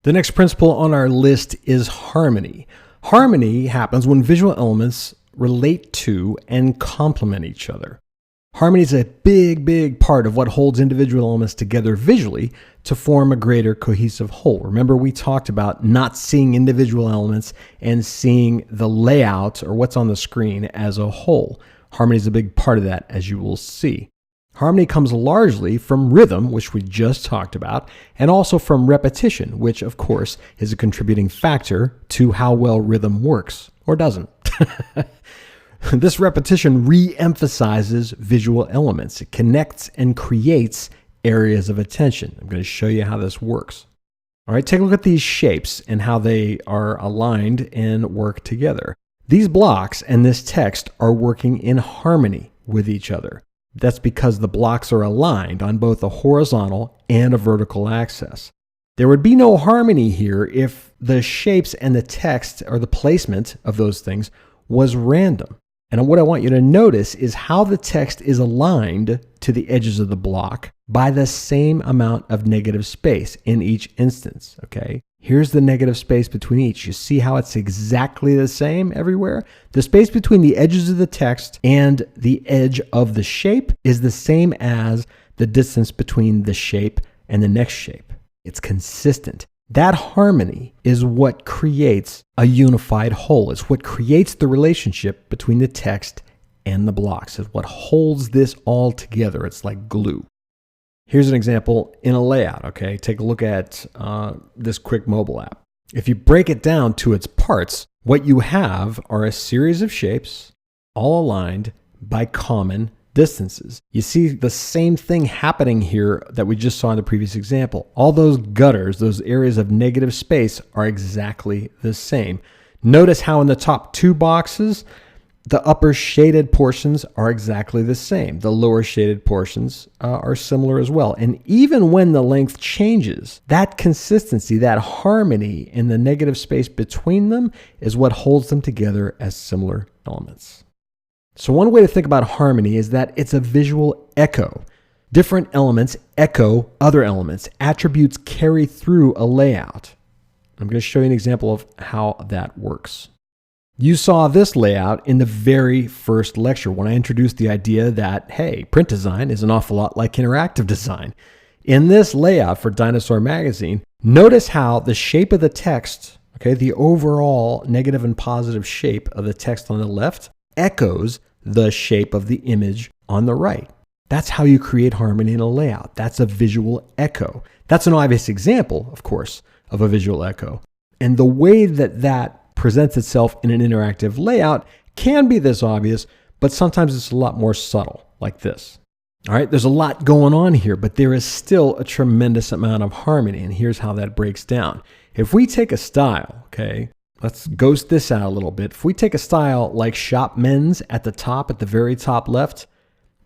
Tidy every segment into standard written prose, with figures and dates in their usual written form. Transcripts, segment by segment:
The next principle on our list is harmony. Harmony happens when visual elements relate to and complement each other. Harmony is a big part of what holds individual elements together visually to form a greater cohesive whole. Remember, we talked about not seeing individual elements and seeing the layout or what's on the screen as a whole. Harmony is a big part of that, as you will see. Harmony comes largely from rhythm, which we just talked about, and also from repetition, which of course is a contributing factor to how well rhythm works, or doesn't. This repetition re-emphasizes visual elements. It connects and creates areas of attention. I'm going to show you how this works. All right, take a look at these shapes and how they are aligned and work together. These blocks and this text are working in harmony with each other. That's because the blocks are aligned on both a horizontal and a vertical axis. There would be no harmony here if the shapes and the text or the placement of those things was random. And what I want you to notice is how the text is aligned to the edges of the block by the same amount of negative space in each instance, okay? Here's the negative space between each. You see how it's exactly the same everywhere? The space between the edges of the text and the edge of the shape is the same as the distance between the shape and the next shape. It's consistent. That harmony is what creates a unified whole. It's what creates the relationship between the text and the blocks. It's what holds this all together. It's like glue. Here's an example in a layout, okay? Take a look at this quick mobile app. If you break it down to its parts, what you have are a series of shapes all aligned by common distances. You see the same thing happening here that we just saw in the previous example. All those gutters, those areas of negative space are exactly the same. Notice how in the top two boxes, the upper shaded portions are exactly the same. The lower shaded portions are similar as well. And even when the length changes, that consistency, that harmony in the negative space between them is what holds them together as similar elements. So one way to think about harmony is that it's a visual echo. Different elements echo other elements. Attributes carry through a layout. I'm going to show you an example of how that works. You saw this layout in the very first lecture when I introduced the idea that, hey, print design is an awful lot like interactive design. In this layout for Dinosaur Magazine, notice how the shape of the text, okay, the overall negative and positive shape of the text on the left echoes the shape of the image on the right. That's how you create harmony in a layout. That's a visual echo. That's an obvious example, of course, of a visual echo. And the way that that presents itself in an interactive layout can be this obvious, but sometimes it's a lot more subtle, like this. All right, there's a lot going on here, but there is still a tremendous amount of harmony, and here's how that breaks down. If we take a style, okay, let's ghost this out a little bit. If we take a style like Shop Men's at the top, at the very top left,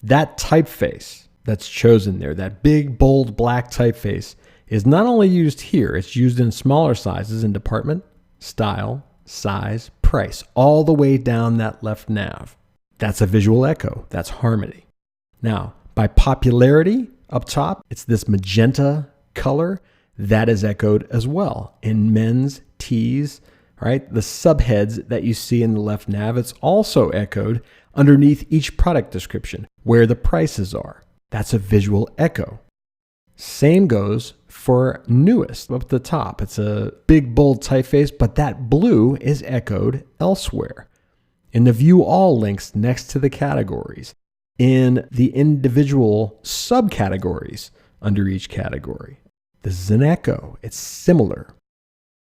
that typeface that's chosen there, that big, bold, black typeface, is not only used here, it's used in smaller sizes in department, style, size, price, all the way down that left nav. That's a visual echo. That's harmony. Now, by popularity up top, it's this magenta color that is echoed as well in men's, tees, right? The subheads that you see in the left nav, it's also echoed underneath each product description where the prices are. That's a visual echo. Same goes for newest up at the top. It's a big, bold typeface, but that blue is echoed elsewhere. In the view all links next to the categories, in the individual subcategories under each category. This is an echo. It's similar.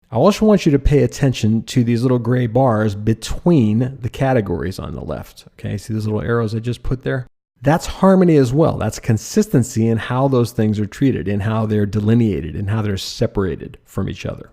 I also want you to pay attention to these little gray bars between the categories on the left. Okay, see those little arrows I just put there? That's harmony as well. That's consistency in how those things are treated, in how they're delineated, in how they're separated from each other.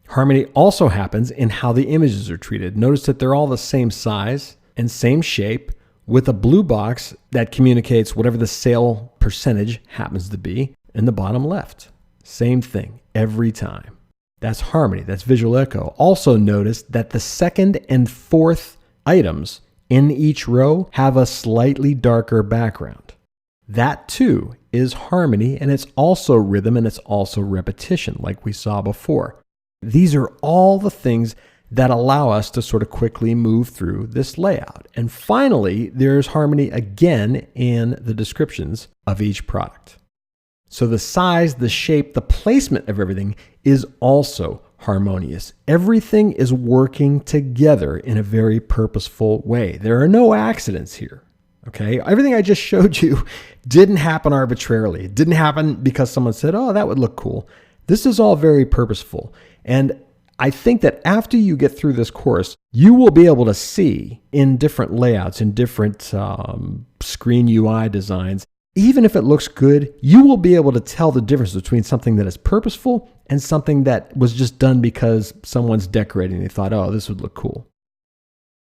Harmony also happens in how the images are treated. Notice that they're all the same size and same shape with a blue box that communicates whatever the sale percentage happens to be in the bottom left. Same thing every time. That's harmony. That's visual echo. Also notice that the second and fourth items in each row have a slightly darker background. That too is harmony, and it's also rhythm, and it's also repetition, like we saw before. These are all the things that allow us to sort of quickly move through this layout. And finally, there's harmony again in the descriptions of each product. So the size, the shape, the placement of everything is also harmonious. Everything is working together in a very purposeful way. There are no accidents here. Okay, everything I just showed you didn't happen arbitrarily. It didn't happen because someone said, oh, that would look cool. This is all very purposeful. And I think that after you get through this course, you will be able to see in different layouts, in different screen UI designs, even if it looks good, you will be able to tell the difference between something that is purposeful and something that was just done because someone's decorating. They thought, oh, this would look cool.